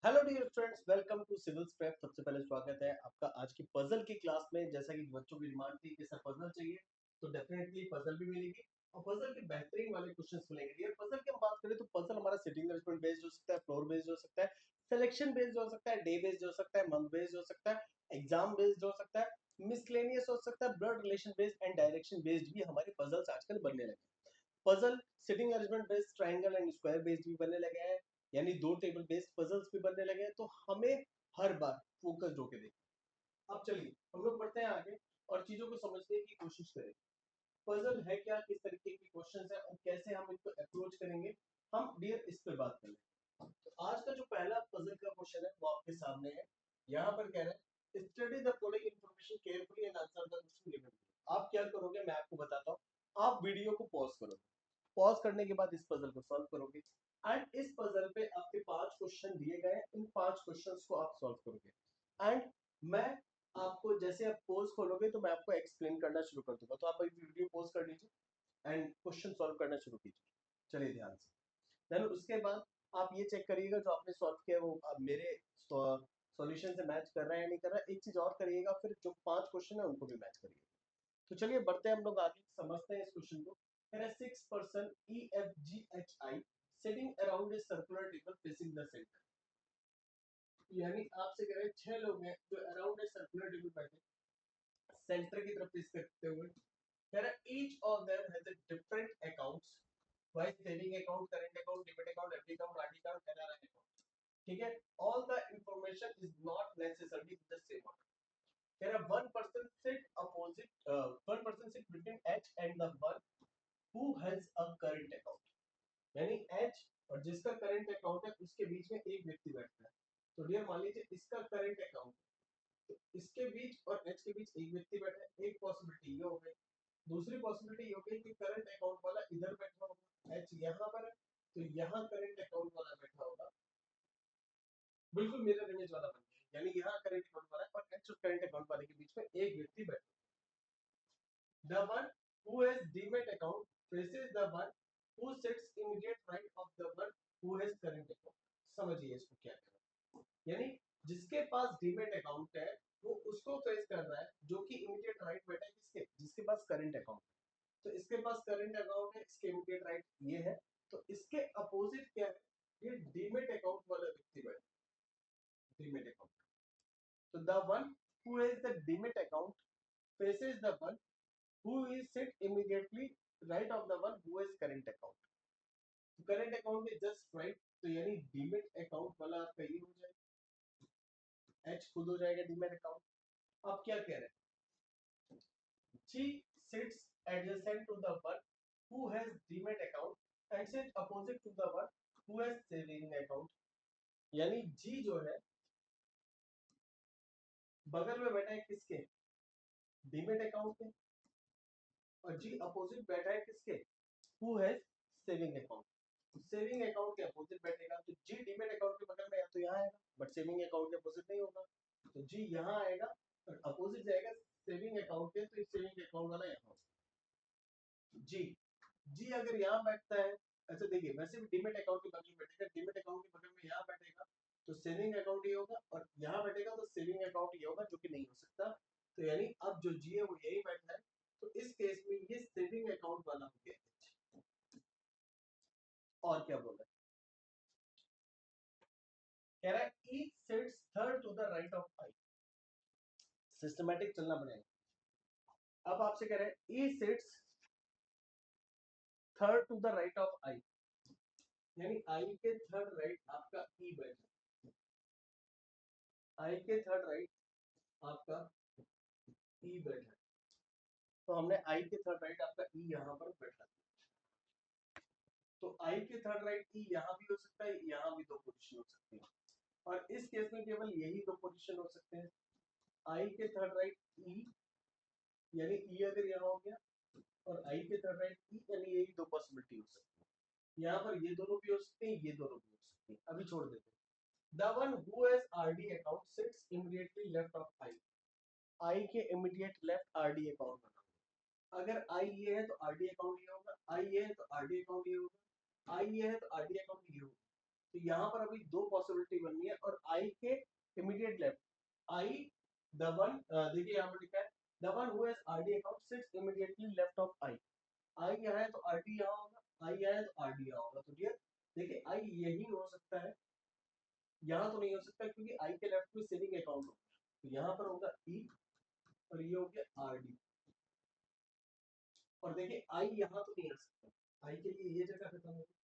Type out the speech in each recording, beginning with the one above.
Hello dear friends, welcome to civils prep. सबसे पहले स्वागत है आपका आज की पजल की क्लास में। जैसा कि बच्चों की डिमांड थी कि सर पजल चाहिए, तो डेफिनेटली पजल भी मिलेगी और पजल के बेहतरीन वाले क्वेश्चंस मिलेंगे। डियर पजल की हम बात करें तो पजल हमारा सिटिंग अरेंजमेंट बेस्ड हो सकता है, फ्लोर बेस्ड हो सकता है, सिलेक्शन बेस्ड हो सकता है, डे बेस्ड हो सकता है, मंथ बेस्ड हो सकता है, एग्जाम बेस्ड हो सकता है, मिसलेनियस हो सकता है, blood relation based and direction based भी हमारे पजल्स आजकल बनने लगे। Puzzle sitting arrangement based, triangle and square based भी बनने लगे हैं, यानी दो टेबल बेस्ड पजल्स भी बनने लगे हैं। तो हमें हर बार फोकस्ड होकर देखिए। अब चलिए हम लोग बढ़ते हैं आगे और चीजों को समझने की कोशिश करें। पजल है क्या, किस तरीके की क्वेश्चंस है और कैसे हम इनको अप्रोच करेंगे, हम डियर इस पर बात करें। तो आज का जो पहला पजल का क्वेश्चन है वो आपके सामने है। यहाँ पर कह रहे हैं study the following information carefully and answer the question given. आप क्या करोगे मैं आपको बताता हूँ। आप वीडियो को पॉज करोगे, पॉज करने के बाद इस पजल को सॉल्व करोगे एंड इस पजल पे आपके 5 क्वेश्चन दिए गए हैं। इन 5 क्वेश्चंस को आप सॉल्व करोगे एंड मैं आपको, जैसे आप पोज खोलोगे तो मैं आपको एक्सप्लेन करना शुरू कर दूंगा। तो आप अभी वीडियो पोज कर लीजिए एंड क्वेश्चन सॉल्व करना शुरू कीजिए। चलिए ध्यान से। देन उसके बाद आप ये चेक करिएगा जो आपने सॉल्व किया वो आप मेरे सॉल्यूशन से मैच कर रहा है या नहीं कर रहा है। एक चीज और करिएगा, फिर जो 5 क्वेश्चन है उनको भी मैच करिएगा। तो चलिए बढ़ते हैं हम लोग आगे, समझते हैं इस क्वेश्चन को। कह रहा है 6 person EFGHI sitting around a circular table facing the centre. यानी आपसे कह रहे हैं 6 लोग हैं जो अराउंड ए सर्कुलर टेबल बैठे सेंटर की तरफ फेस करते हुए। कह रहा है each of them has a different accounts, wise saving account, current account, debit account, FD account, RD account, NRI account. ठीक है, all the information is not necessarily in the same order. कह रहा है one person sit between H and the one who has a current account. यानी H और जिसका current account है उसके बीच में एक व्यक्ति बैठता है। तो डियर मान लीजिए इसका करंट अकाउंट, तो इसके बीच और एच के बीच एक व्यक्ति बैठा है। एक पॉसिबिलिटी ये हो गई। दूसरी पॉसिबिलिटी ये हो गई कि करंट अकाउंट वाला इधर बैठा होगा, एच यहाँ पर है, तो यहाँ करंट अकाउंट वाला बैठा होगा, बिल्कुल मिरर इमेज वाला बन गया। यानी यहाँ करंट अकाउंट वाला है और एच और करंट अकाउंट वाले के बीच में एक व्यक्ति बैठा। The one who has demat account faces the one who sits immediate right of the one who has current account। समझिए इसको क्या कर रहा है। यानी जिसके पास डीमेट अकाउंट है वो उसको फेस कर रहा है, जो कि इमीडिएट राइट बैठा है किसके, जिसके पास करंट अकाउंट है। तो इसके पास करंट अकाउंट है, इसके इमीडिएट राइट ये है। तो इसके अपोजिट क्या है, ये डीमेट अकाउंट वाला व्यक्ति बैठा है, डीमेट अकाउंट। तो the one who has the demat account faces the one who is sit immediately right of the one who has current account। तो करंट अकाउंट में जस्ट राइट, तो यानी डीमेट अकाउंट वाला आपका ये हो जाएगा, एच खुद हो जाएगा डीमेट अकाउंट। अब क्या कह रहे हैं, जी sits adjacent to the one who has demat account and sits opposite to the one who has saving account. यानी जी जो है बगल में बैठा है किसके, डीमेट अकाउंट के, और जी अपोजिट बैठा है किसके, who has saving account. Saving account के अपोजिट बैठेगा तो जी डीमेट अकाउंट के बगल में या तो यहाँ आएगा, बट सेविंग अकाउंट के अपोजिट नहीं होगा, तो जी यहाँ आएगा और अपोजिट जाएगा सेविंग अकाउंट के, तो सेविंग अकाउंट वाला यहाँ होगा। जी जी अगर यहाँ बैठता है, अच्छा देखिए वैसे भी डीमेट अकाउंट के बगल में बैठेगा, डीमेट अकाउंट के बगल में यहाँ बैठेगा तो सेविंग अकाउंट ये होगा, और यहाँ बैठेगा तो सेविंग अकाउंट ये होगा, जो कि नहीं हो सकता। तो यानी अब जो जी है वो यही बैठा है, तो इस केस में ये सेविंग अकाउंट वाला हो गया। और क्या बोल रहा है, कह रहा है each sits third to the right of I। Systematic चलना पड़ेगा। अब आपसे कह रहे हैं each sits third to the right of I, यानी I के थर्ड राइट आपका E बैठा, I के थर्ड राइट आपका E बैठा। तो हमने I के थर्ड राइट आपका E यहाँ पर बैठा, तो I के थर्ड राइट E यहाँ भी हो सकता है, यहाँ भी दो पोजीशन हो सकती है, और इस केस में केवल यही दो पोजीशन हो सकते हैं। I के थर्ड राइट E, यानी E अगर यहाँ हो गया, और I के थर्ड राइट E, यानी यही दो पॉसिबिलिटी हो सकती है। यहाँ पर ये दोनों भी हो सकते हैं, ये दोनों भी हो सकते हैं, अभी छोड़ देते हैं। The one who has RD account sits immediately left of I। I के immediate left RD account बना। अगर I ये है तो RD account ये होगा, I ये है तो RD account ये होगा, I ये है तो RD account ये होगा। तो यहाँ पर अभी दो पॉसिबिलिटी बननी है और आई के immediate left I the one, देखिए यहाँ पर लिखा है the one who has RD account sits immediately left of I. I यहाँ है तो आरडी यहाँ होगा, आई यहाँ है तो आरडी यहाँ होगा। तो डियर देखिए आई यही हो सकता है, यहाँ तो नहीं हो सकता क्योंकि आई के लेफ्ट में सेविंग अकाउंट होगा। तो यहाँ पर होगा ई और ये हो गया आरडी। और देखिए आई यहाँ तो नहीं आ सकता, आई के लिए ये जगह खत्म होगी।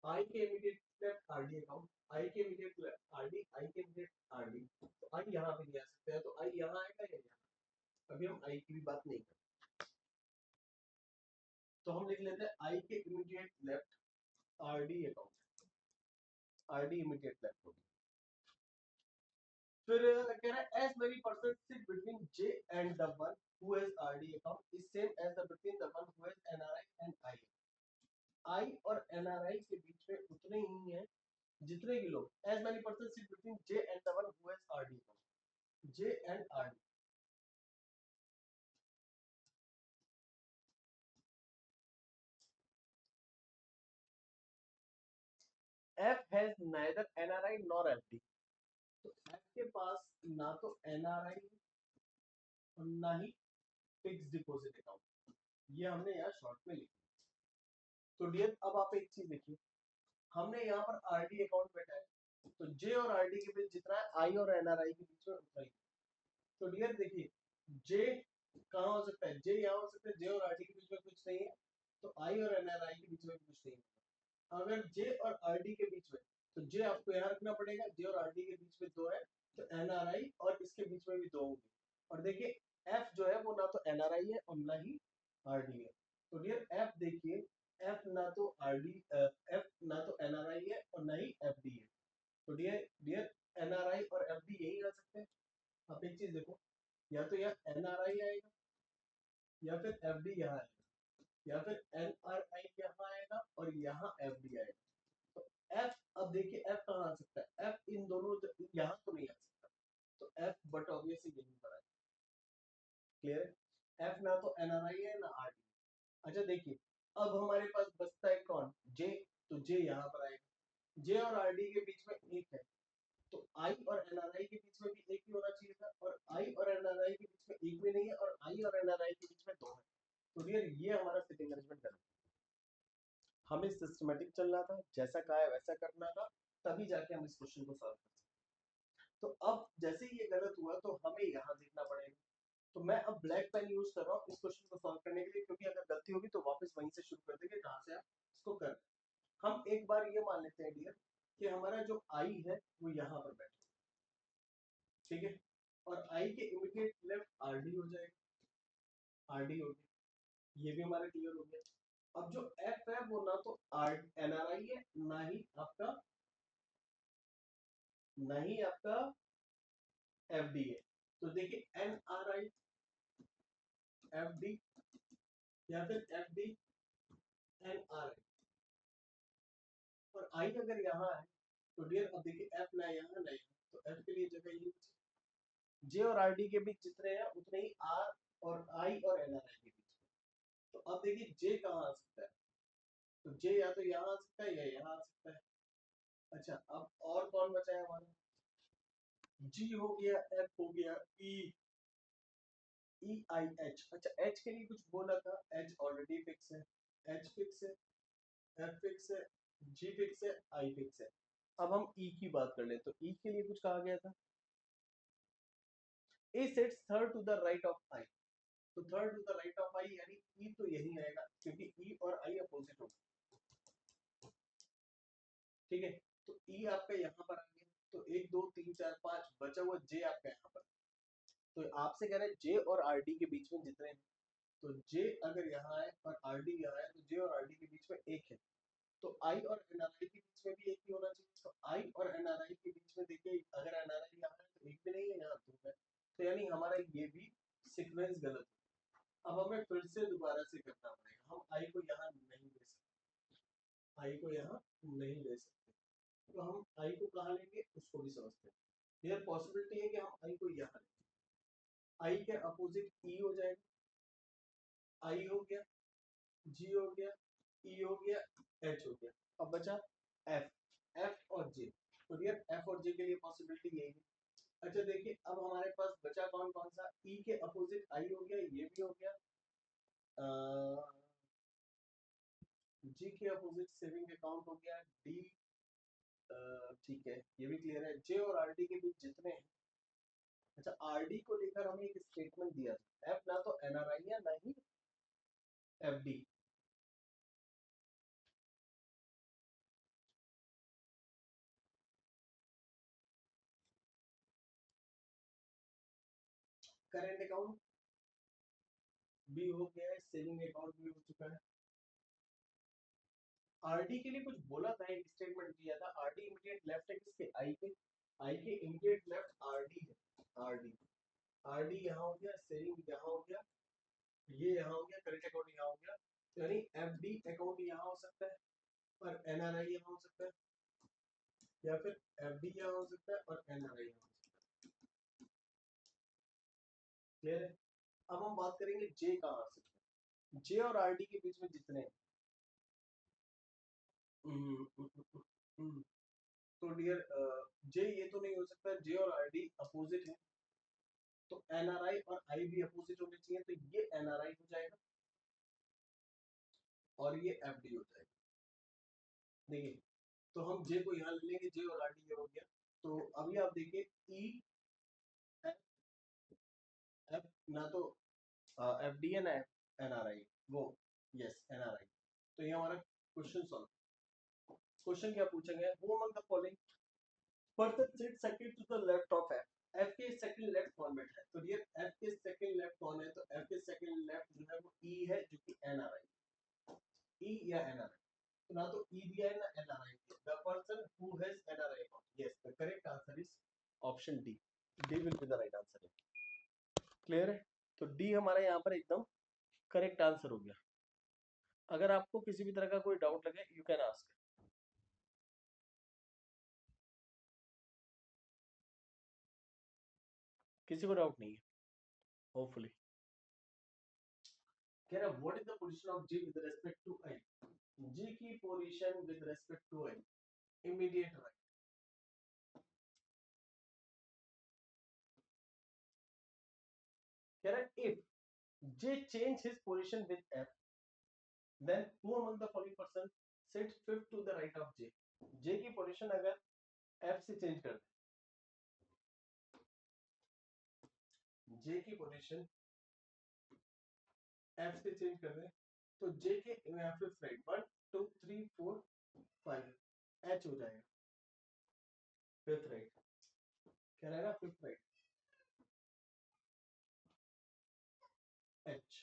आई के इमीडिएट लेफ्ट आरडी अकाउंट, आई के इमीडिएट लेफ्ट आरडी, आई के इमीडिएट आरडी। तो आई यहाँ पे नहीं आ सकता है, तो आई यहाँ आएगा या यहाँ। अभी हम आई की भी बात नहीं करते, तो हम लिख लेते हैं आई के immediate left RD account, RD immediate left होगी। फिर कह रहा है as many percent sit between J and the one who has RD account is same as the between the one who has NRI and I. I और NRI के बीच में उतने ही हैं जितने के लोग, as many person sit between J and the one who has RD account, J and RD. F has neither NRI nor FD. तो एफ के पास ना तो एनआरआई और ना ही फिक्स डिपॉजिट अकाउंट, ये हमने यहाँ शॉर्ट में लिखा। तो डियर अब आप एक चीज देखिए, हमने यहाँ पर आरडी अकाउंट बैठा है, तो जे और आरडी के बीच जितना है आई और एनआरआई के बीच में उतना ही। तो डियर देखिए जे कहाँ हो सकता है, जे यहाँ हो सकता है, जे और आरडी के बीच में कुछ नहीं है, तो आई और एनआरआई के बीच में कुछ नहीं है। अगर जे और आरडी के बीच में, तो जे आपको यहाँ रखना पड़ेगा, जे और आरडी के बीच में दो है, तो एनआरआई और इसके बीच में भी दो होंगे। और देखिए एफ जो है वो ना तो एनआरआई है और ना ही आरडी है। तो डियर एफ देखिए, एफ ना तो आरडी, एफ ना तो एनआरआई है और ना ही एफडी है। तो डियर डियर एनआरआई और एफडी यही आ सकते हैं। आप एक चीज देखो, या तो यहाँ एनआरआई आएगा या फिर एफडी यहाँ आएगा, या फिर एनआरआई यहाँ आएगा और यहाँ एफडी आएगा। तो एफ, अब देखिए एफ कहाँ आ सकता है, एफ इन दोनों यहाँ तो नहीं आ सकता, तो एफ बट ऑब्वियसली यहीं पर आएगा। क्लियर है, एफ ना तो एनआरआई है ना आरडी। अच्छा देखिए अब हमारे पास बचता है कौन, जे। तो जे यहाँ पर आएगा, जे और आरडी के बीच में एक है, तो आई और एनआरआई के बीच में भी एक ही होना चाहिए था, और आई और एनआरआई के बीच में एक भी नहीं है, और आई और एनआरआई के बीच में दो है। तो डियर ये हमारा सिटिंग अरेंजमेंट गलत है, हमें सिस्टमेटिक चलना था, जैसा कहा है वैसा करना था, तभी जाके हम इस क्वेश्चन को सॉल्व कर सकते। तो अब जैसे ही ये गलत हुआ तो हमें यहाँ देखना पड़ेगा। तो मैं अब ब्लैक पेन यूज कर रहा हूँ इस क्वेश्चन को सॉल्व करने के लिए, क्योंकि अगर गलती होगी तो वापस वहीं से शुरू कर देंगे जहाँ से आप इसको कर। हम एक बार ये मान लेते हैं डियर कि हमारा जो आई है वो यहाँ पर बैठे, ठीक है, और आई के इमीडिएट लेफ्ट आरडी हो जाएगा, आरडी हो गया, ये भी हमारा क्लियर हो गया। अब जो एफ है वो ना तो एनआरआई है ना ही आपका, ना ही आपका एफडी है। तो देखिए एनआरआई एफडी या फिर एफडी एनआरआई, और आई अगर यहाँ है तो डियर अब देखिए एफ ना यहाँ ना यहाँ, तो एफ के लिए जगह ये, जे और आरडी के बीच जितने हैं उतने ही आर और आई और एनआरआई के बीच में। तो अब देखिए जे कहाँ आ सकता है, तो जे या तो यहाँ आ सकता है या यहाँ आ सकता है। अच्छा अब और कौन बचा है हमारा, जी हो गया, एफ हो गया, ई, ई आई एच। अच्छा एच के लिए कुछ बोला था, एच ऑलरेडी फिक्स है, एच फिक्स है, एफ फिक्स है, जी फिक्स है, आई फिक्स है। अब हम ई की बात कर ले, तो ई के लिए कुछ कहा गया था, A sits third to the right of I. तो third to the right of I यानी ई तो यही आएगा, क्योंकि ई और आई अपोजिट होगा, ठीक है। तो ई आपका यहाँ पर आ गया, तो 1 2 3 4 5 बचा हुआ जे आपका यहाँ पर। तो आपसे कह रहे हैं जे और आरडी के बीच में जितने हैं, तो जे अगर यहाँ है और आरडी यहाँ है, तो जे और आरडी के बीच में एक है, तो आई और एनआरआई के बीच में भी एक ही होना चाहिए। तो आई और एनआरआई के बीच में देखिए अगर एनआरआई यहाँ है तो एक भी नहीं है, यहाँ दो है, तो यानी हमारा ये भी सीक्वेंस गलत है। अब हमें फिर से दोबारा से करना पड़ेगा, हम आई को यहाँ नहीं ले सकते, आई को यहाँ नहीं ले सकते, तो हम आई को कहाँ लेंगे उसको भी समझते हैं। ये पॉसिबिलिटी है कि हम आई को यहाँ लें, आई के अपोजिट ई हो जाएगा, आई हो गया, जी हो गया, ई हो गया, एच हो गया, अब बचा एफ। एफ और जे। तो डियर एफ और जे के लिए पॉसिबिलिटी यही है। अच्छा देखिए, अब हमारे पास बचा कौन कौन सा, ई के अपोजिट आई हो गया, ये भी हो गया, जी के अपोजिट सेविंग अकाउंट हो गया, डी ठीक है, ये भी क्लियर है। जे और आरडी के बीच जितने हैं, अच्छा आरडी को लेकर हमें एक स्टेटमेंट दिया था, एफ ना तो एनआरआई है ना ही एफडी। करेंट अकाउंट भी हो गया है, सेविंग अकाउंट भी हो चुका है। आरडी के लिए कुछ बोला था, एक स्टेटमेंट दिया था, आरडी इमीडिएट लेफ्ट है किसके, आई के इमीडिएट लेफ्ट आरडी है, आरडी आरडी यहाँ हो गया, सेविंग यहाँ हो गया, ये यहाँ हो गया, करेंट अकाउंट यहाँ हो गया, यानी एफडी अकाउंट यहाँ हो सकता है और एनआरआई यहाँ हो सकता है, या फिर एफडी यहाँ हो सकता है और एनआरआई यहाँ हो सकता है। क्लियर है। अब हम बात करेंगे जे कहाँ आ सकता है, जे और आरडी के बीच में जितने तो डियर जे ये तो नहीं हो सकता, जे और आरडी अपोजिट है, तो एनआरआई और आई भी अपोजिट होने चाहिए, तो ये एनआरआई हो जाएगा और ये एफडी हो जाएगा। देखिए, तो हम जे को यहाँ ले लेंगे, जे और आरडी ये हो गया। तो अभी आप देखिए ई एफ ना तो एफ डी है ना एन आर आई, वो यस एन आर आई। तो ये हमारा क्वेश्चन सॉल्व। क्वेश्चन क्या पूछेंगे, who among the following person sit second to the left of F, F के सेकंड लेफ्ट कौन बैठा है, तो ये एफ के सेकंड लेफ्ट कौन है, तो एफ के सेकंड लेफ्ट जो है वो ई है, जो कि एन आर आई, ई या एन आर आई, तो ना तो ई दिया है ना N R I, the person who has N R I account, yes the correct answer is option D, D will be the right answer. Clear है, तो डी हमारा यहाँ पर एकदम करेक्ट आंसर हो गया। अगर आपको किसी भी तरह का कोई डाउट लगे, यू कैन आस्क। किसी को डाउट नहीं है होपफुली। कह रहा what is the position of G with respect to I, G की position with respect to I, immediate right. कह रहा if J change his position with F, then who among the following person sit fifth to the right of J, J की position अगर F से change कर दे, जे की position F से change कर दे, तो जे के फिफ्थ राइट 1 2 3 4 5 एच हो जाएगा, फिफ्थ राइट। कह रहा है ना fifth right H.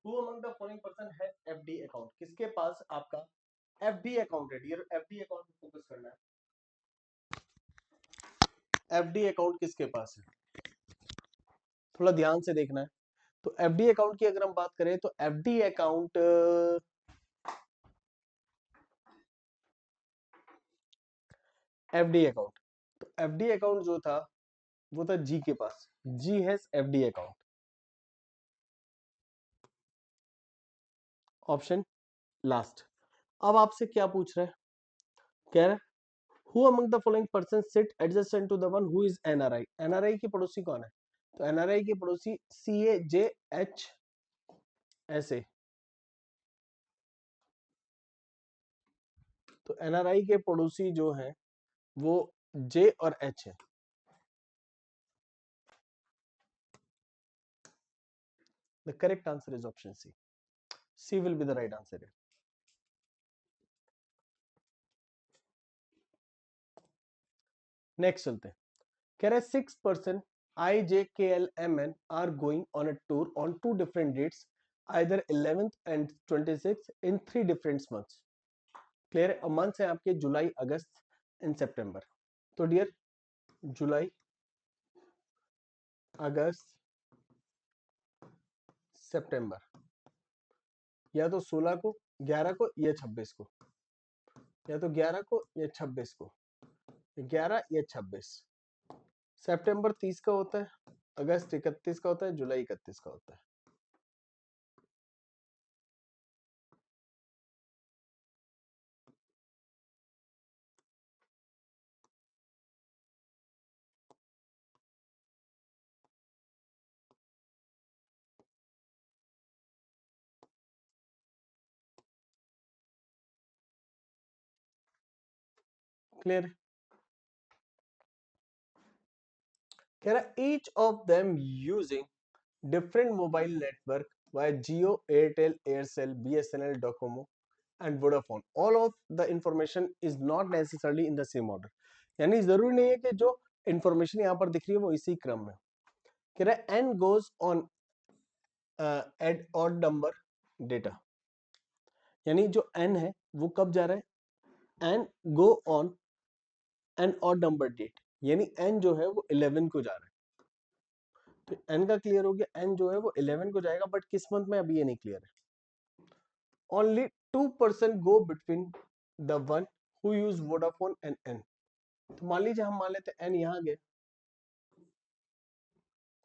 Who among the following person has FD account, किसके पास आपका FD अकाउंट है, डियर FD अकाउंट पे फोकस करना है, FD अकाउंट किसके पास है, थोड़ा ध्यान से देखना है। तो FD अकाउंट की अगर हम बात करें तो FD अकाउंट FD अकाउंट, तो FD अकाउंट जो था वो था जी के पास, G has FD account, option last. अब आपसे क्या पूछ रहा है, कह रहा है who among the following person sit adjacent to the one who is NRI, NRI की पड़ोसी कौन है, तो एनआरआई के पड़ोसी CAJH ऐसे, तो एनआरआई के पड़ोसी जो है वो जे और एच है, the correct answer is option C, C will be the right answer. Next चलते हैं, कह रहे 6 पर्सन IJKLMN are going on a tour on 2 different dates either 11th and 26th in 3 different months। क्लियर है, मंथ्स है आपके जुलाई अगस्त एंड सितंबर, तो डियर जुलाई अगस्त सितंबर, या तो 16 को, 11 को या 26 को, या तो 11 को या 26 को, 11 या 26। सितंबर 30 का होता है, अगस्त 31 का होता है, जुलाई 31 का होता है। क्लियर है? कह रहा each of them using different mobile network via Jio, Airtel, Aircell, BSNL, Docomo and Vodafone. All of the information is not necessarily in the same order. यानी जरूरी नहीं है कि जो इंफॉर्मेशन यहाँ पर दिख रही है वो इसी क्रम में। कह रहा है n goes on add odd number data, यानी जो n है वो कब जा रहा है, n go on an odd number date, यानी n जो है वो 11 को जा रहा है। तो n का क्लियर हो गया, n जो है वो 11 को जाएगा, बट किस मंथ में अभी ये नहीं क्लियर है। Only 2% go between the one who use Vodafone and N. तो मान लीजिए हम मान लेते हैं N यहाँ गए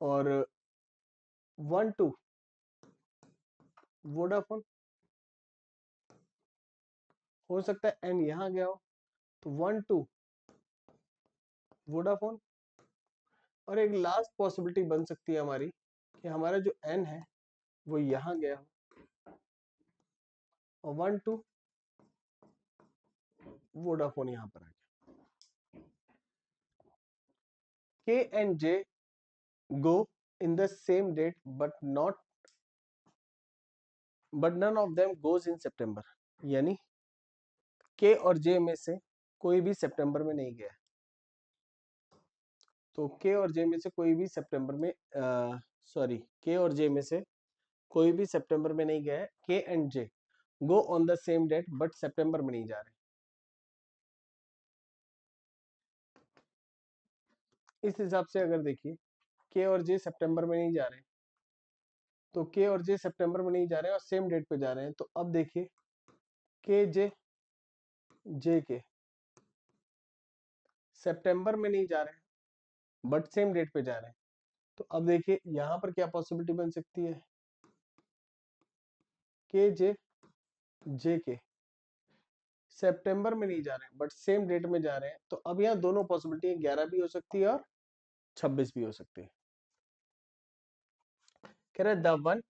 और 1 2 वोडाफोन, हो सकता है N यहाँ गया हो तो 1 2 वोडाफोन, और एक लास्ट पॉसिबिलिटी बन सकती है हमारी कि हमारा जो N है वो यहाँ गया हो और 1 2 वोडाफोन यहाँ पर आ गया। K and J go in the same date but none of them goes in September, यानी K और J में से कोई भी सितंबर में नहीं गया। तो K और J में से कोई भी सितंबर में K और J में से कोई भी सितंबर में नहीं गया है। K and J go on the same date but सितंबर में नहीं जा रहे। इस हिसाब से अगर देखिए K और J सितंबर में नहीं जा रहे, तो K और J सितंबर में नहीं जा रहे और सेम डेट पे जा रहे हैं, तो अब देखिए K J के सितंबर में नहीं जा रहे बट सेम डेट पे जा रहे हैं, तो अब देखिए यहां पर क्या पॉसिबिलिटी बन सकती है, K J के सितंबर में नहीं जा रहे हैं बट सेम डेट में जा रहे हैं, तो अब यहाँ दोनों पॉसिबिलिटी है, 11 भी हो सकती है और 26 भी हो सकती है। कह रहा है the one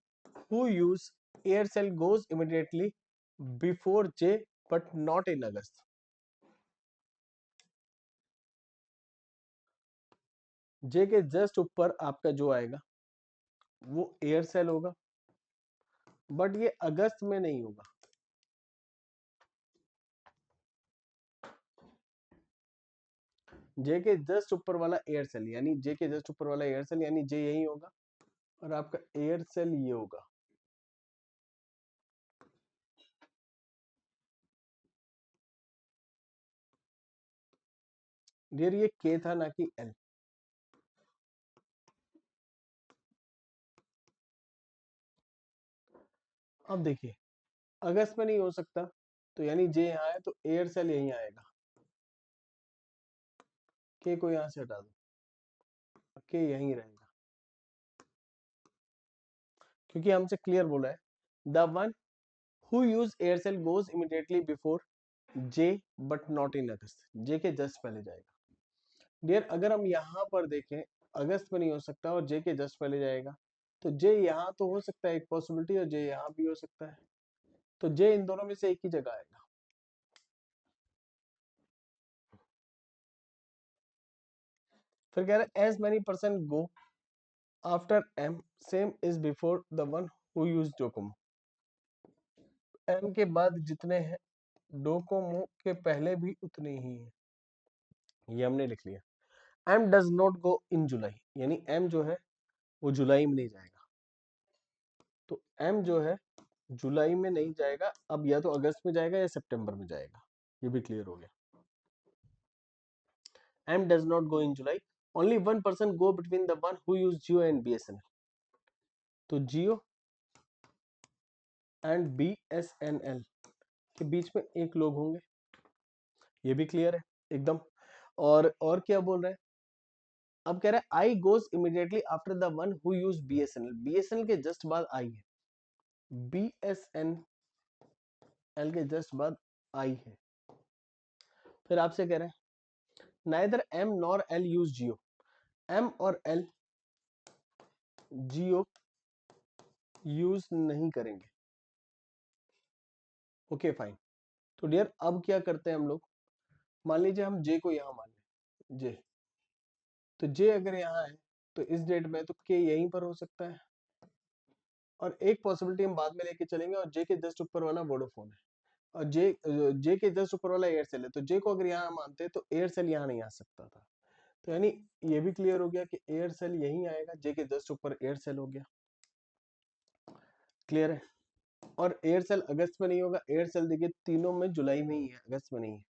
who use Aircel goes immediately before J but not in August. J के जस्ट ऊपर आपका जो आएगा वो एयरसेल होगा, बट ये अगस्त में नहीं होगा। जे के जस्ट ऊपर वाला एयरसेल, यानी जे के जस्ट ऊपर वाला एयरसेल, यानी जे यही होगा और आपका एयरसेल ये होगा। डियर ये के था ना कि एल। अब देखिए अगस्त में नहीं हो सकता, तो यानी जे यहाँ है तो एयरसेल यहीं आएगा। के को यहां से हटा दो, के यहीं रहेगा, क्योंकि हमसे क्लियर बोला है the one who use Aircel goes immediately before J but not in August, J के जस्ट पहले जाएगा। डियर अगर हम यहाँ पर देखें अगस्त में नहीं हो सकता और जे के जस्ट पहले जाएगा, तो जे यहाँ तो हो सकता है एक पॉसिबिलिटी, और जे यहाँ भी हो सकता है, तो जे इन दोनों में से एक ही जगह आएगा। फिर कह रहे हैं as many percent go after M same is before the one who use Docomo. M के बाद जितने हैं डोकोमो के पहले भी उतने ही हैं, ये हमने लिख लिया। M does not go in जुलाई, यानी एम जो है वो जुलाई में नहीं जाएगा, तो एम जो है जुलाई में नहीं जाएगा, अब या तो अगस्त में जाएगा या सितंबर में जाएगा, ये भी क्लियर हो गया। M does not go in July, only one person go between the one who use Jio and BSNL, तो जियो एंड बीएसएनएल के बीच में एक लोग होंगे, ये भी क्लियर है एकदम। और क्या बोल रहे हैं, अब कह रहा है I goes immediately after the one who use BSNL, BSNL के जस्ट बाद आई है, बीएसएनएल के जस्ट बाद आई है। फिर आपसे कह रहे हैं neither M nor L use Jio, M और एल जियो यूज नहीं करेंगे। ओके फाइन, तो डियर अब क्या करते हैं हम लोग, मान लीजिए हम जे को यहाँ मान लें, जे, तो जे अगर यहाँ है तो इस डेट में तो के यहीं पर हो सकता है, और एक पॉसिबिलिटी हम बाद में लेके चलेंगे, और जे के जस्ट ऊपर वाला वोडाफोन है, और जे के जस्ट ऊपर वाला एयरसेल है, तो जे को अगर यहाँ मानते हैं तो एयरसेल यहाँ नहीं आ सकता था। तो यानी ये भी क्लियर हो गया कि एयरसेल यहीं आएगा, जे के जस्ट ऊपर एयरसेल हो गया। क्लियर है? और एयरसेल अगस्त में नहीं होगा, एयरसेल देखिए तीनों में जुलाई में ही है, अगस्त में नहीं है।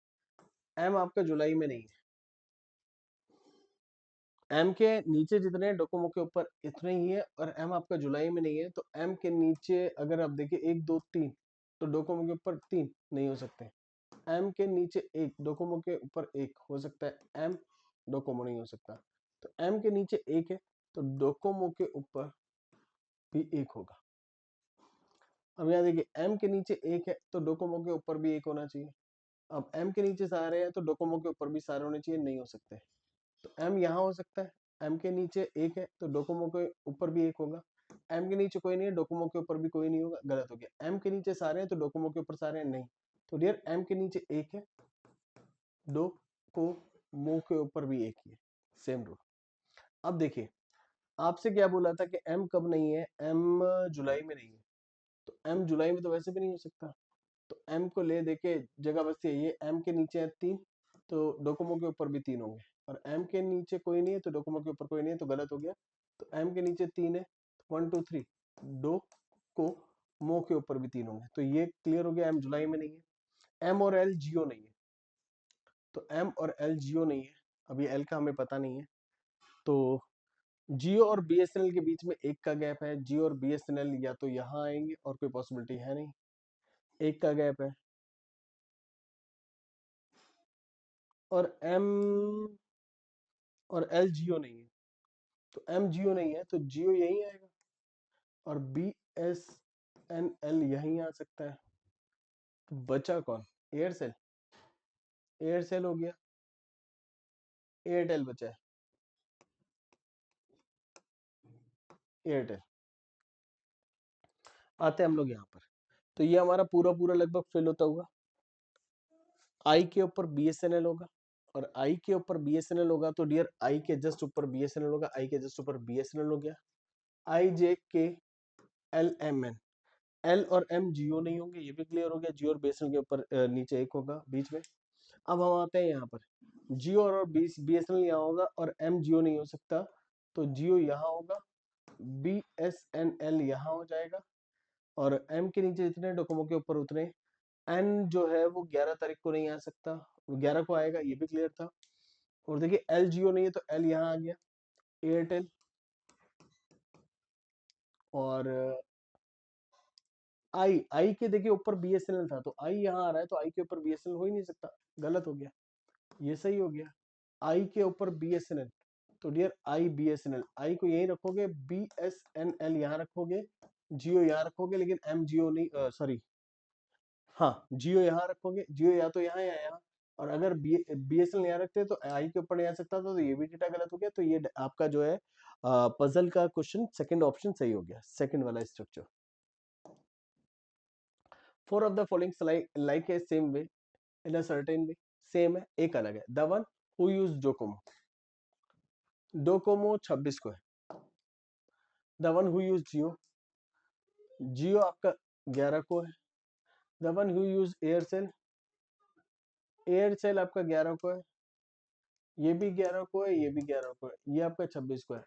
एम आपका जुलाई में नहीं है, एम के नीचे जितने हैं डोकोमो के ऊपर इतने ही है, और एम आपका जुलाई में नहीं है, तो एम के नीचे अगर आप देखिए 1 2 3, तो डोकोमो के ऊपर 3 नहीं हो सकते। एम के नीचे 1, डोकोमो के ऊपर 1 हो सकता है, एम डोकोमो नहीं हो सकता। तो एम के नीचे 1 है, तो डोकोमो के ऊपर भी 1 होगा। अब यहाँ देखिए एम के नीचे 1 है तो डोकोमो के ऊपर भी 1 होना चाहिए। अब एम के नीचे सारे हैं तो डोकोमो के ऊपर भी सारे होने चाहिए, नहीं हो सकते। तो एम यहाँ हो सकता है, एम के नीचे 1 है तो डोकोमो के ऊपर भी 1 होगा। एम के नीचे कोई नहीं है, डोकोमो के ऊपर भी कोई नहीं होगा, गलत हो गया। एम के नीचे सारे हैं तो डोकोमो के ऊपर सारे हैं, नहीं। तो डियर एम के नीचे 1 है, डोकोमो के ऊपर भी 1 ही है, सेम रूल। अब देखिए आपसे क्या बोला था कि एम कब नहीं है, एम जुलाई में नहीं है, तो एम जुलाई में तो वैसे भी नहीं हो सकता। तो एम को ले देके जगह बचती है ये, एम के नीचे है 3, तो डोकोमो के ऊपर भी 3 होंगे, और एम के नीचे कोई नहीं है तो डोकोमो के ऊपर कोई नहीं है, तो गलत हो गया। तो एम के नीचे 3 है, 1 2 3, डोकोमो के ऊपर भी 3 होंगे, तो ये क्लियर हो गया, एम जुलाई में नहीं है। एम और एल जियो नहीं है, तो एम और एल जियो नहीं है, अभी एल का हमें पता नहीं है। तो जियो और बीएसएनएल के बीच में 1 का गैप है, जियो और बीएसएनएल या तो यहाँ आएंगे और कोई पॉसिबिलिटी है नहीं, 1 का गैप है। और एम और एल जियो नहीं है, तो एम जियो नहीं है तो जियो यहीं आएगा, और बी एस एन एल यहीं आ सकता है। तो बचा कौन? एयरसेल, एयरसेल हो गया, एयरटेल बचा है, एयरटेल। आते हैं हम लोग यहाँ पर, तो ये हमारा पूरा पूरा लगभग फिल होता हुआ, आई के ऊपर बीएसएनएल होगा, और आई के ऊपर बीएसएनएल होगा तो डियर आई के जस्ट ऊपर बीएसएनएल होगा, आई के जस्ट ऊपर बीएसएनएल हो गया। आई जे के एल एम एन, एल और एम जियो नहीं होंगे, ये भी क्लियर हो गया, जियो और बीएसएनएल के ऊपर नीचे 1 होगा बीच में। अब हम आते हैं यहाँ पर, जियो और बीएसएनएल यहाँ होगा, और एम जियो नहीं हो सकता, तो जियो यहाँ होगा, बी एस एन एल यहाँ हो जाएगा, और एम के नीचे जितने डोकोमो के ऊपर उतने। एन जो है वो 11 तारीख को नहीं आ सकता, वो 11 को आएगा, ये भी क्लियर था। और देखिए एल जियो नहीं है तो एल यहाँ आ गया, एयरटेल। और आई के देखिए ऊपर बीएसएनएल था, तो आई यहाँ आ रहा है, तो आई के ऊपर बीएसएनएल हो ही नहीं सकता, गलत हो गया, ये सही हो गया। आई के ऊपर बीएसएनएल, तो डियर आई बीएसएनएल, आई को यहीं रखोगे, बीएसएनएल यहाँ रखोगे, जियो यहाँ रखोगे, लेकिन एम जियो नहीं, सॉरी, हाँ जियो यहाँ रखोगे, जियो या तो यहाँ या यहाँ, और अगर बीएसएनएल यहाँ रखते तो आई के ऊपर नहीं आ सकता था, तो ये भी डेटा गलत हो गया। तो ये आपका जो है पजल का क्वेश्चन सेकंड ऑप्शन सही हो गया, सेकंड वाला structure. Four of the following like a same way in a certain way, same है, एक अलग है। The one who use Docomo, Docomo 26 को है। द वन हु यूज जियो, जियो आपका 11 को है। The one who use Aircel, Aircel आपका 11 को है, ये भी 11 को है, ये भी 11 को है, ये आपका 26 को है।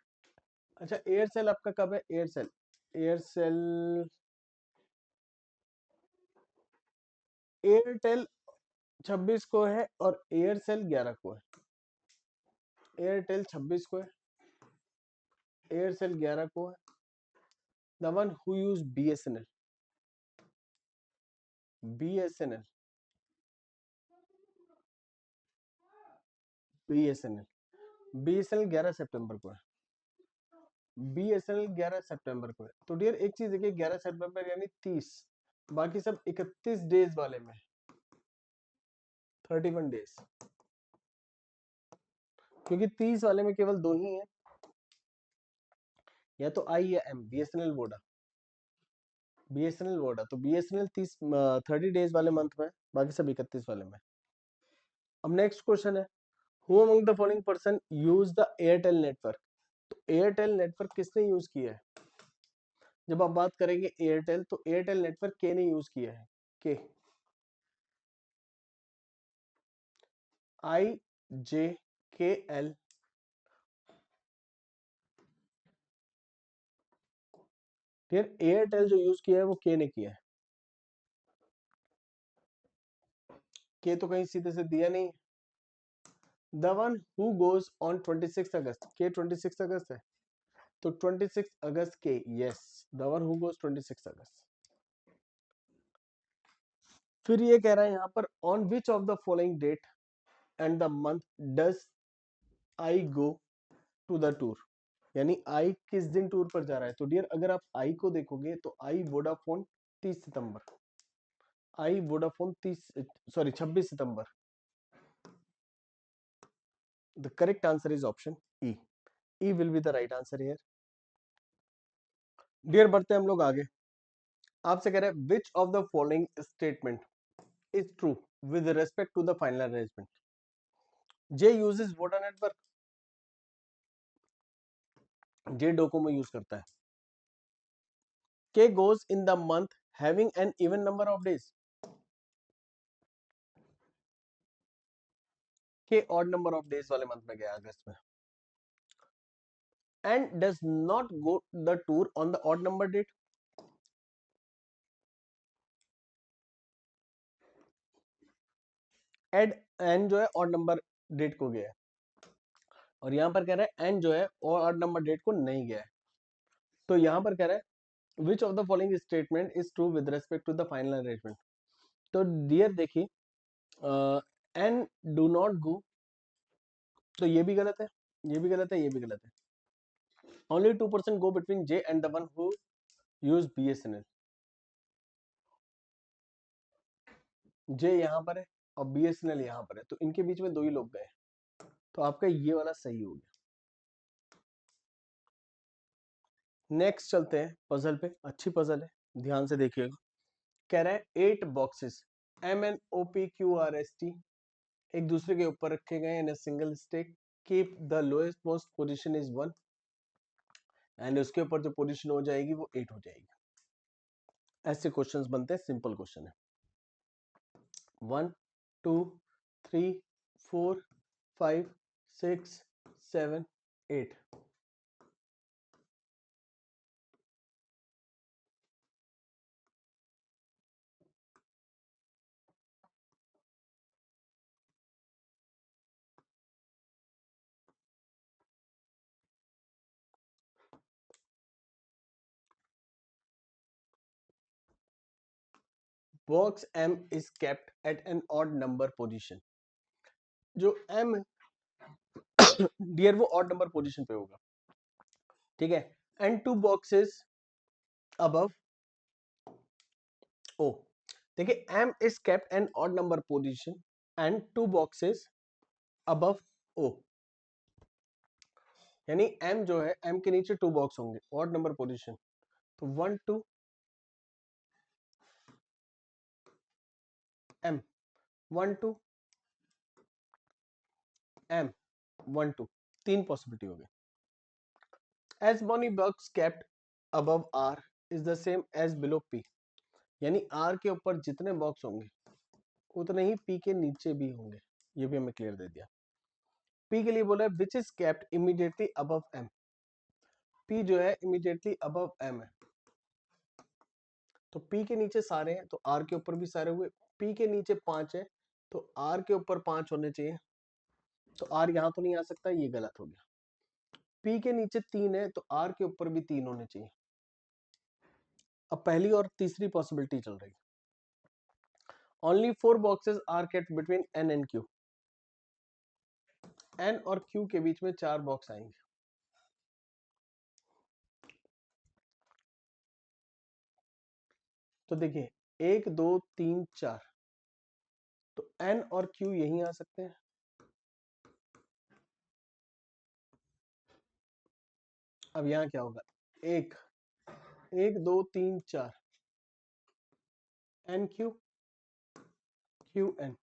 अच्छा एयरसेल आपका कब है? एयरसेल, एयरसेल, एयरटेल 26 को है और एयरसेल 11 को है। एयरटेल 26 को है, एयरसेल 11 को है। The one who use BSNL, BSNL, BSNL, BSNL 11 सितंबर को है, बीएसएनएल 11 सितंबर को है। तो डियर एक चीज देखिए, 11 सितंबर यानी 30, बाकी सब 31 डेज वाले में, 31 डेज, क्योंकि 30 वाले में केवल 2 ही है, या तो आई या M, BSNL Voda, BSNL Voda. तो बीएसएनएल 30 डेज वाले मंथ में, बाकी सब 31 वाले में। अब नेक्स्ट क्वेश्चन है, who among the following person use the Airtel network. तो एयरटेल नेटवर्क किसने यूज किया है? जब आप बात करेंगे एयरटेल, तो एयरटेल नेटवर्क के ने यूज किया है, के, IJKL। फिर एयरटेल जो यूज किया है वो के ने किया है, के तो कहीं सीधे से दिया नहीं। The one who goes on 26 अगस्त, के 26 अगस्त है, तो 26 अगस्त के, yes, the one who goes 26 August. फिर ये कह रहा है यहाँ पर, on which of the following date and the month does I go to the tour. यानी आई किस दिन टूर पर जा रहा है। तो डियर अगर आप आई को देखोगे तो आई वोडाफोन 30 सितंबर, आई वोडाफोन 26 सितंबर। The correct answer is option E, E will be the right answer here. Dear बढ़ते हैं हम लोग आगे, आपसे कह रहे हैं which of the following statement is true with respect to the final arrangement. J uses Voda network, J Docomo use करता है। K goes in the month having an even number of days, K odd number of days वाले month में गया अगस्त में। And does not go the tour on the odd number date, एड एन जो है ऑड नंबर डेट को गया है, और यहां पर कह रहा है एन जो है ऑड नंबर डेट को नहीं गया है। तो यहां पर कह रहा है which of the following statement is true with respect to the final arrangement. तो डियर देखिए, एन डू नॉट गो, तो ये भी गलत है, ये भी गलत है, ये भी गलत है। Only 2% go between J and the one who use BSNL। जे यहाँ पर है और BSNL यहाँ पर है, तो इनके बीच में दो ही लोग गए, तो आपका ये वाला सही हो गया। नेक्स्ट चलते हैं पजल पे, अच्छी पजल है, ध्यान से देखिएगा। कह रहा है 8 बॉक्सेस MNOPQRST एक दूसरे के ऊपर रखे गए इन single stack, keep the lowest most position is 1, and उसके ऊपर जो पोजीशन हो जाएगी वो 8 हो जाएगी। ऐसे क्वेश्चंस बनते हैं, सिंपल क्वेश्चन है। 1 2 3 4 5 6 7 8। Box M is kept at an odd number position। जो M डियर वो ऑड नंबर पोजीशन पे होगा, ठीक है। And 2 boxes above O। देखिए M is kept an odd number position and 2 boxes above O, यानी M जो है, M के नीचे 2 बॉक्स होंगे ऑड नंबर पोजीशन, तो 1 2 M 1 2 M 1 2, 3 पॉसिबिलिटी हो गए। As money box kept above R is the same as below P, यानी R के ऊपर जितने बॉक्स होंगे उतने ही P के नीचे भी होंगे, ये भी हमें क्लियर दे दिया। P के लिए बोला है विच is kept immediately above M, P जो है इमीडिएटली अबव M है, तो P के नीचे सारे हैं तो R के ऊपर भी सारे हुए। P के नीचे 5 है तो R के ऊपर 5 होने चाहिए, तो R यहाँ तो नहीं आ सकता, ये गलत हो गया। P के नीचे 3 है तो R के ऊपर भी 3 होने चाहिए। अब पहली और तीसरी पॉसिबिलिटी चल रही, only 4 boxes are kept between N and Q, N और Q के बीच में 4 बॉक्स आएंगे। तो देखिए 1 2 3 4, तो N और Q यहीं आ सकते हैं। अब यहाँ क्या होगा, 1 1 2 3 4 NQ QN,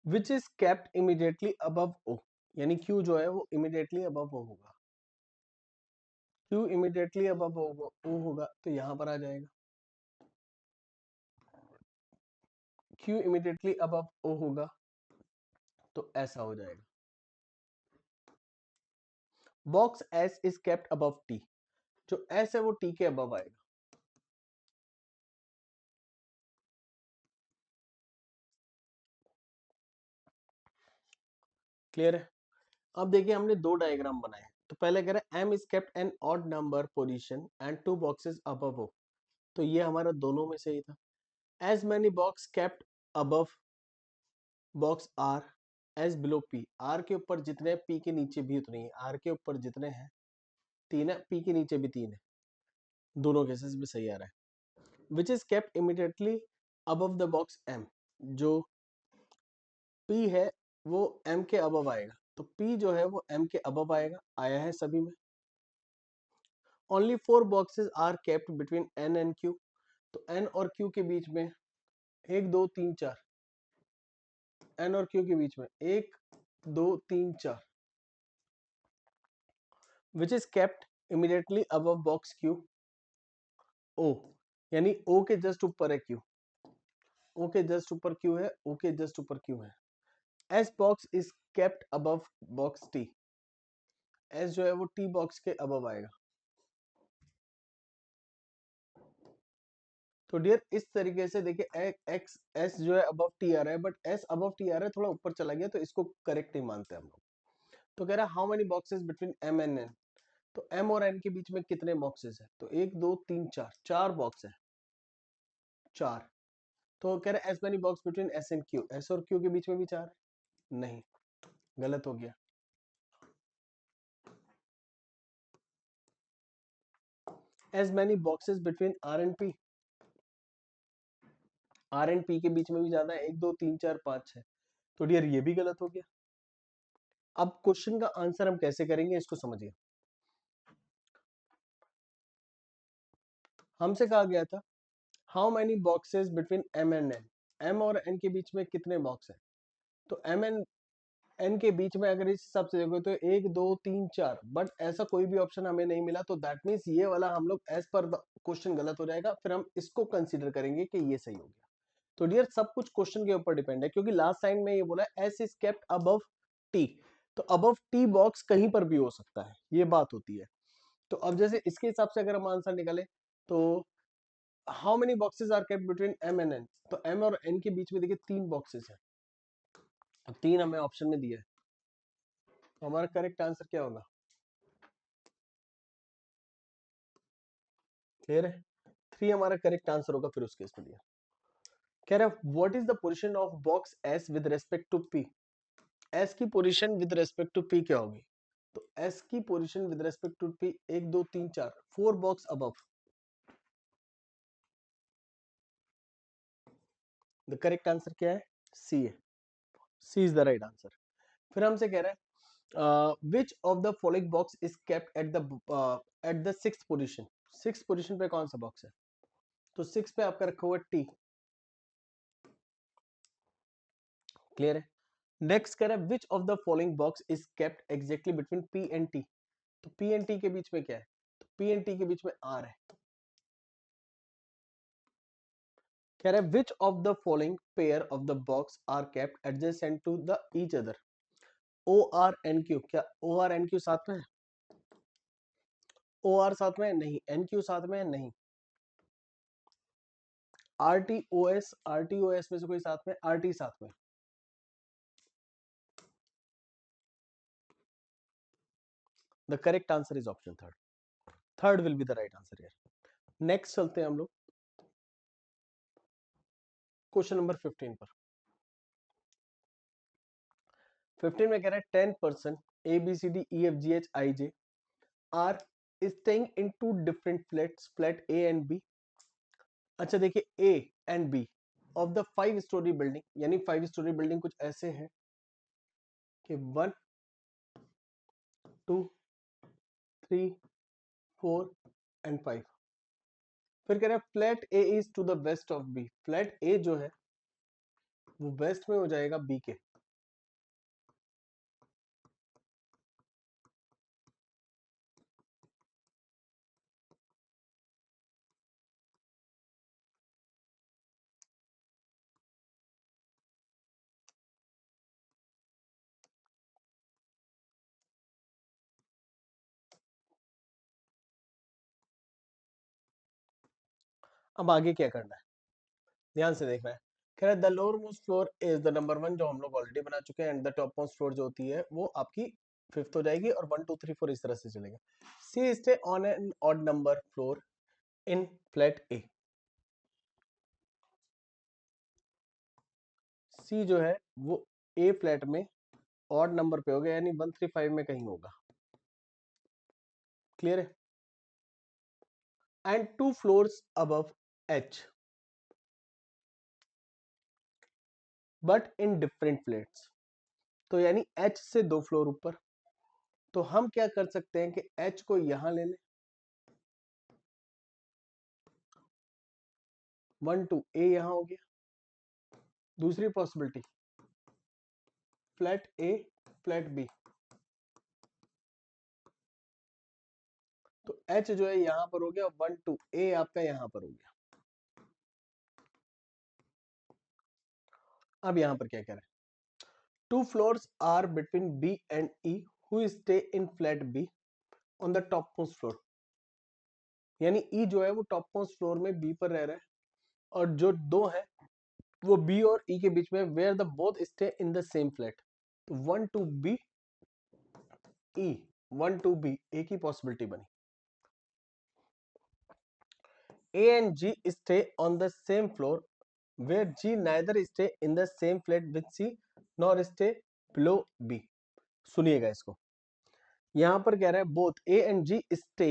which is kept immediately above O, यानी क्यू जो है वो इमीडिएटली अबव ओ होगा। क्यू इमीडिएटली अबव ओ होगा तो यहां पर आ जाएगा। क्यू इमीडिएटली अबव ओ होगा तो ऐसा हो जाएगा। Box S is kept above T, जो एस है वो टी के अबव आएगा। क्लियर है? अब देखिए हमने दो डायग्राम बनाए। तो पहले कह रहे हैं m is kept an odd number position and two boxes above O, तो ये हमारा दोनों में से ही था। as many box kept above box R as below P, R के ऊपर जितने P के नीचे भी उतने ही, R के ऊपर जितने हैं 3 है, P के नीचे भी 3 है, दोनों केसेस में सही आ रहा है। which is kept immediately above the box M, जो P है वो M के above आएगा, तो P जो है वो M के above आएगा, आया है सभी में। Only 4 boxes are kept between N and Q, तो एन और क्यू के बीच में 1 2 3 4, एन और क्यू के बीच में 1 2 3 4, which is kept immediately above box Q O, यानी ओ के जस्ट ऊपर है क्यू, ओ के जस्ट ऊपर क्यू है, ओ के जस्ट ऊपर क्यू है। S box is kept above box T, S जो है वो टी बॉक्स के अबव आएगा। तो डियर इस तरीके से देखिए एक्स एस जो है अबव टी आ रहा है, बट एस अबव टी आ रहा है, थोड़ा ऊपर चला गया, तो इसको करेक्ट नहीं मानते हम लोग। तो कह रहा है how many boxes between M and N, तो एम और एन के बीच में कितने बॉक्सेस है, तो 1 2 3 4, 4 बॉक्स है, 4। तो कह रहा है S many box between S and Q, S और क्यू के बीच में भी 4 है, नहीं, गलत हो गया। As many boxes between R and P, R and P के बीच में भी ज्यादा है, 1 2 3 4 5 है, तो डियर ये भी गलत हो गया। अब क्वेश्चन का आंसर हम कैसे करेंगे इसको समझिए। हमसे कहा गया था how many boxes between M and N, M और एन के बीच में कितने बॉक्स है, तो एम एंड एन के बीच में अगर इस हिसाब से देखो तो 1 2 3 4, बट ऐसा कोई भी ऑप्शन हमें नहीं मिला, तो दैट मीन्स ये वाला हम लोग एज पर क्वेश्चन गलत हो जाएगा, फिर हम इसको कंसीडर करेंगे कि ये सही हो गया। तो डियर सब कुछ क्वेश्चन के ऊपर डिपेंड है, क्योंकि लास्ट टाइम में ये बोला S is kept above T, तो अबव टी बॉक्स कहीं पर भी हो सकता है, ये बात होती है। तो अब जैसे इसके हिसाब से अगर हम आंसर निकाले तो how many boxes are kept between M and N, तो एम और एन के बीच में देखिए 3 बॉक्सेस है, अब 3 हमें ऑप्शन में दिया है, तो हमारा करेक्ट आंसर क्या होगा? क्लियर है? 3 हमारा करेक्ट आंसर होगा फिर उस केस में दिया। कह रहा है what is the position of box S with respect to P, S की position with respect to P क्या होगी, तो एस की position with respect to P 1 2 3 4, 4 box above, the correct answer क्या है? सी है, C is the right answer. फिर हमसे कह रहा है which of the following box is kept at the sixth position, sixth position पे कौन सा बॉक्स है, तो 6 पे आपका रखा हुआ टी। क्लियर है? नेक्स्ट कह रहा है which of the following box is kept exactly between P and T, तो पी एंड टी के बीच में क्या है, तो पी एंड टी के बीच में आर है। कह रहा है which of the following pair of the box are kept adjacent to the each other, O R N Q, क्या ओ आर एन क्यू साथ में है, ओ आर साथ में है नहीं, एन क्यू साथ में है नहीं, R T O S, R T O S में से कोई साथ में, आर टी साथ में, the correct answer is option third, third will be the right answer here. Next चलते हैं हम लोग क्वेश्चन नंबर 15 पर। 15 में कह रहा है 10% A B C D E F G H I J are staying in two different flats, flat A and B. अच्छा देखिए A and B of the 5 story building, यानी 5 स्टोरी बिल्डिंग कुछ ऐसे हैं कि 1 2 3 4 एंड 5। फिर कह रहा है flat A is to the west of B, flat A जो है वो वेस्ट में हो जाएगा बी के, अब आगे क्या करना है, ध्यान से देखना है। कह रहा है the lower most floor is the number 1, जो हम लोग ऑलरेडी बना चुके हैं, and the top most floor जो होती है वो आपकी 5th हो जाएगी, और 1 2 3 4 इस तरह से चलेगा। C stay on an odd number floor in flat A. C जो है वो ए फ्लैट में ऑड नंबर पे होगा, यानी 135 में कहीं होगा। क्लियर है? And 2 floors above H, but in different flats. तो यानी एच से 2 फ्लोर ऊपर। तो हम क्या कर सकते हैं कि एच को यहां ले लें, 1 2 ए यहां हो गया। दूसरी possibility, flat A flat B. तो एच जो है यहां पर हो गया, 1 2 ए आपका यहां पर हो गया। अब यहां पर क्या कह रहे हैं, 2 floors are between B and E who stay in flat B on the topmost floor। यानी E जो है वो टॉप मोस्ट फ्लोर में B पर रह रहा है, और जो दो है वो B और E के बीच में, where the both stay in the same flat. तो 1 2 B E, 1 2 B, एक ही पॉसिबिलिटी बनी। A and G stay on the same floor where G neither stay in the same flat with C nor stay below B। सुनिएगा इसको, यहां पर कह रहा है both A and G stay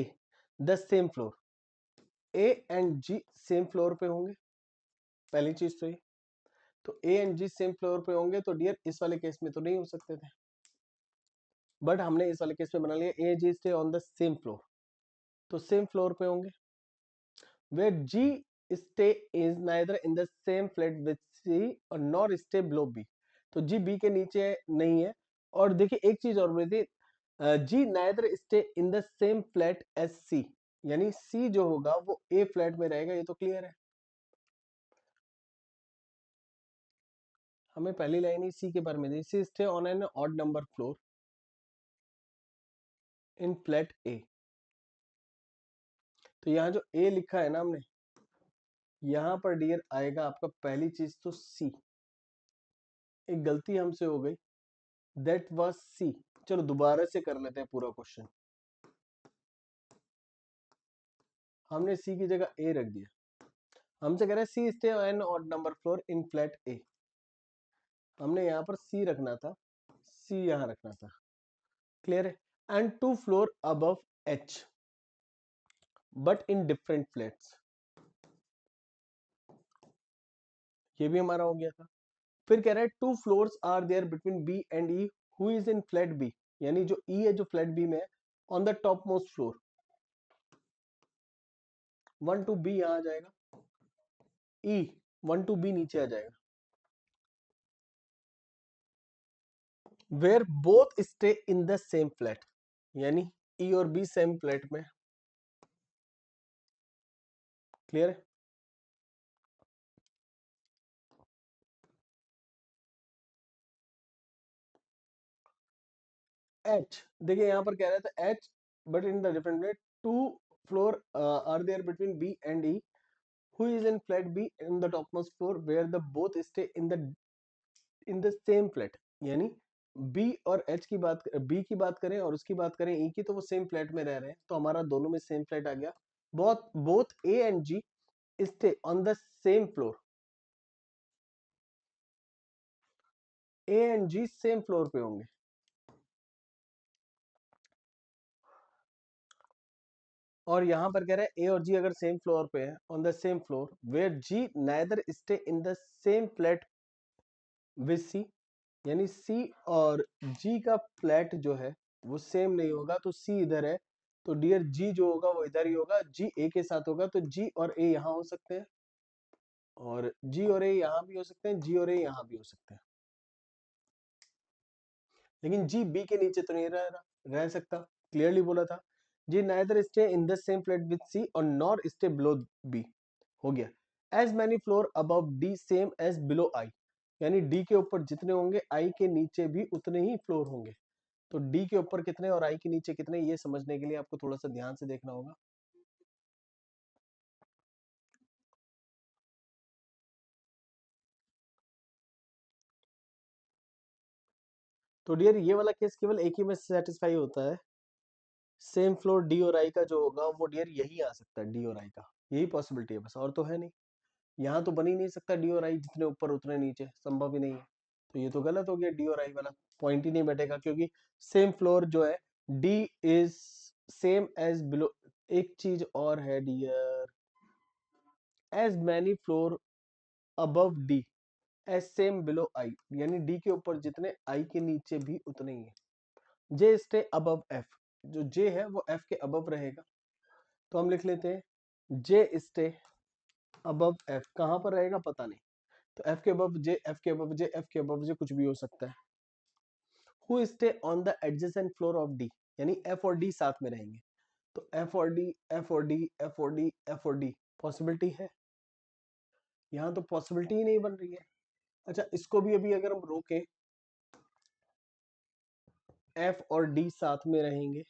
the same floor. A and G same floor पे होंगे, पहली चीज तो ये। तो A and G same floor पे होंगे, तो डियर इस वाले केस में तो नहीं हो सकते थे, बट हमने इस वाले केस में बना लिया A G stay on the same floor. तो सेम फ्लोर पे होंगे, where G stay is neither in the same flat with C और नॉर स्टे बिलो बी। तो जी बी के नीचे नहीं है। और देखिए एक चीज और बोली थी, G neither stay in the same flat as C, यानी सी जो होगा वो ए फ्लैट में रहेगा, ये तो क्लियर है। हमें पहली लाइन ही सी के बारे में दी, C stay on an odd number floor in flat A. तो यहाँ जो ए लिखा है ना हमने, यहाँ पर डियर आएगा आपका पहली चीज तो सी। एक गलती हमसे हो गई, दैट वाज सी। चलो दोबारा से कर लेते हैं पूरा क्वेश्चन। हमने सी की जगह ए रख दिया, हमसे कह रहा है C stay an odd number floor in flat A. हमने यहाँ पर सी रखना था, सी यहाँ रखना था। क्लियर है? And 2 floor above H but in different flats, ये भी हमारा हो गया था। फिर कह रहा है 2 floors are there between B and E who is in flat B, यानी जो ई है जो फ्लैट बी में है, on the top most floor. 1 2 B यहाँ आ जाएगा, ई 1 2 बी नीचे आ जाएगा, where both stay in the same flat, यानी ई और बी सेम फ्लैट में। क्लियर है? एच, देखिए यहाँ पर कह रहा था H but in the different flat, 2 floor are there between B and E who is in flat B in the topmost floor where the both stay in the same flat। यानी B और H की बात, B की बात करें और उसकी बात करें E की, तो वो सेम फ्लैट में रह रहे हैं, तो हमारा दोनों में सेम फ्लैट आ गया। Both A and G stay on the same floor, A and G same floor पे होंगे। और यहां पर कह रहा है ए और जी अगर सेम फ्लोर पे है, on the same floor where G neither stay in the same flat with C, यानी सी और जी का फ्लैट जो है वो सेम नहीं होगा, तो सी इधर है, तो डियर जी जो होगा वो इधर ही होगा, जी ए के साथ होगा, तो जी और ए यहाँ हो सकते हैं, और जी और ए यहाँ भी हो सकते हैं, जी और ए यहाँ भी हो सकते हैं। लेकिन जी बी के नीचे तो नहीं रह सकता, क्लियरली बोला था। G neither stay in the same flat with C और नॉर स्टे बिलो बी, हो गया। As many floor above D same as below I, यानी डी के ऊपर जितने होंगे आई के नीचे भी उतने ही फ्लोर होंगे। तो डी के ऊपर कितने और आई के नीचे कितने, ये समझने के लिए आपको थोड़ा सा ध्यान से देखना होगा। तो डियर ये वाला केस केवल एक ही में सेटिस्फाई होता है, सेम फ्लोर डी और आई का जो होगा वो डियर यही आ सकता है, डी और आई का यही पॉसिबिलिटी है बस, और तो है नहीं। यहाँ तो बन ही नहीं सकता डी और आई जितने ऊपर उतने नीचे, संभव ही नहीं है। तो ये तो गलत हो गया, डी और आई वाला पॉइंट ही नहीं बैठेगा, क्योंकि सेम फ्लोर जो है D is same as below. एक चीज और है dear, as many floor above D as same below I, यानी डी के ऊपर जितने आई के नीचे भी उतने ही है। जे स्टे अबव एफ, जो जे है वो एफ के अबव रहेगा, तो हम लिख लेते हैं जे स्टे अबव एफ। कहां पर रहेगा पता नहीं, तो एफ के अबव जे, एफ के अबव जे, एफ के अबव जे, कुछ भी हो सकता है। Who stay on the adjacent floor of D, यानी एफ और डी साथ में रहेंगे, तो एफ और डी, एफ और डी, एफ और डी, एफ और डी, पॉसिबिलिटी है। यहाँ तो पॉसिबिलिटी ही नहीं बन रही है। अच्छा इसको भी अभी अगर हम रोके, एफ और डी साथ में रहेंगे,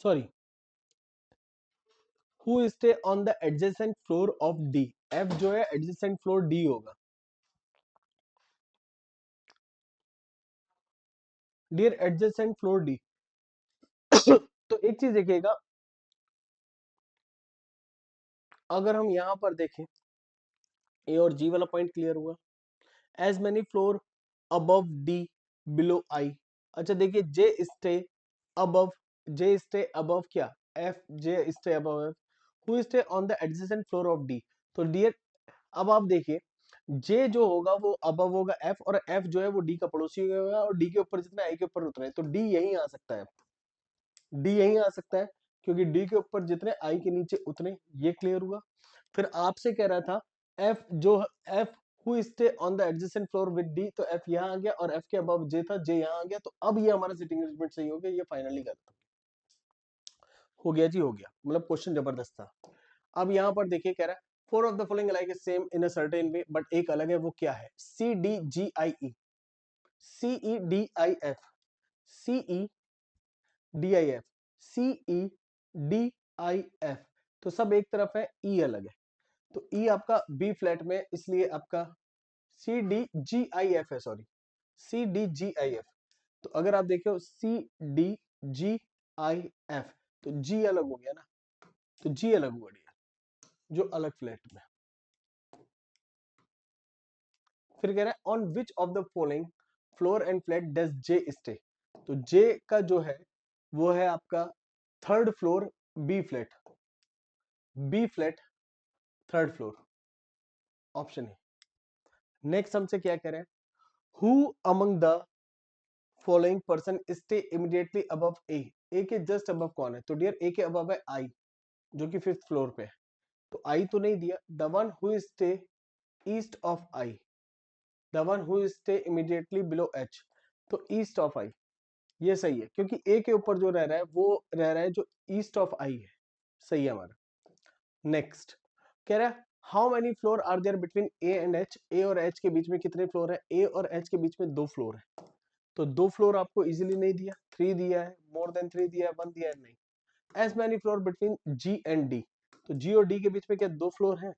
sorry, who stay on the adjacent floor of D, F जो है एडजेसेंट फ्लोर डी होगा। डियर एडजेसेंट फ्लोर डी तो एक चीज देखिएगा, अगर हम यहां पर देखें, ए और जी वाला पॉइंट क्लियर हुआ, as many floor above D below I. अच्छा देखिए J stay above, J stay above क्या, F, J stay above F, who stay on the adjacent floor of D. तो डियर अब आप देखिए, जे जो होगा वो अबव होगा एफ, और एफ जो है वो डी का पड़ोसी होगा, और डी के ऊपर जितना आई के ऊपर उतना है, तो डी यही आ सकता है, डी यही आ सकता है, क्योंकि डी के ऊपर जितने आई के नीचे उतने, ये क्लियर हुआ। फिर आपसे कह रहा था एफ जो, F who stay on the adjacent floor with D, तो एफ यहाँ आ गया, और एफ के अबव जे था, जे यहाँ आ गया, तो अब ये हमारा सिटिंग अरेंजमेंट सही हो गया, ये फाइनली गलत हो गया जी, हो गया, मतलब क्वेश्चन जबरदस्त था। अब यहाँ पर देखिए कह रहा है four of the following like same in a certain way, but एक अलग है, वो क्या है, C D G I E, C E D I F, C E D I F, C E D I F, तो सब एक तरफ है, ई अलग है, तो ई आपका बी फ्लैट में, इसलिए आपका C D G I F है, sorry C D G I F. तो अगर आप देखो सी डी जी आई एफ, तो जी अलग हो गया ना, तो जी अलग हुआ जो अलग फ्लैट में। फिर कह रहा है on which of the following floor and flat does J stay, तो जे का जो है वो है आपका third floor B flat, B flat third floor, option है। नेक्स्ट हमसे क्या कह रहे हैं, who among the following person stay immediately above A, A के जस्ट अबव कौन है, तो डियर ए के अबव है आई, जो कि फिफ्थ फ्लोर पे है, तो आई तो नहीं दिया, the one who stay east of I, the one who stay immediately below H, तो ईस्ट ऑफ आई, ये सही है, क्योंकि ए के ऊपर जो रह रहा है वो रह रहा है जो ईस्ट ऑफ आई है, सही है हमारा। नेक्स्ट कह रहा है how many floor are there between A and H, A और एच के बीच में कितने फ्लोर है, ए और एच के बीच में दो फ्लोर है, तो दो फ्लोर आपको इजीली नहीं दिया, थ्री दिया है, मोर देन थ्री दिया है, वन दिया है, नहीं। As many floor between G and D, तो जी और डी के बीच में क्या दो फ्लोर है,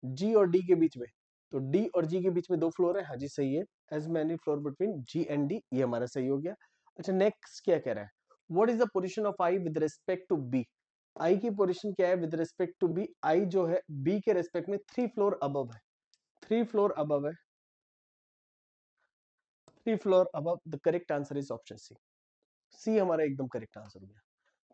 जी और डी के बीच में, तो डी और जी के बीच में दो फ्लोर है, हाँ जी सही है, as many floor between G and D, ये हमारा सही हो गया। अच्छा नेक्स्ट क्या कह रहा है, what is the position of I with respect to B, I की पोजीशन क्या है with respect to B, I जो है बी के रिस्पेक्ट में थ्री फ्लोर अबव है, थ्री फ्लोर अबव है, three floor above, the correct answer is option C, C हमारा एकदम करेक्ट आंसर हो गया।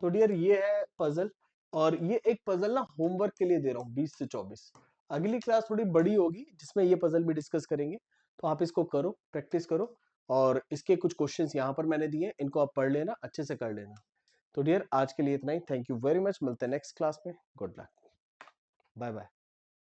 तो डियर ये है पजल, और ये एक पजल ना होमवर्क के लिए दे रहा हूँ 20 से 24, अगली क्लास थोड़ी बड़ी होगी जिसमें ये पजल भी डिस्कस करेंगे, तो आप इसको करो, प्रैक्टिस करो, और इसके कुछ क्वेश्चंस यहाँ पर मैंने दिए, इनको आप पढ़ लेना, अच्छे से कर लेना। तो डियर आज के लिए इतना ही, थैंक यू वेरी मच, मिलते हैं नेक्स्ट क्लास में, गुड लक, बाय बाय।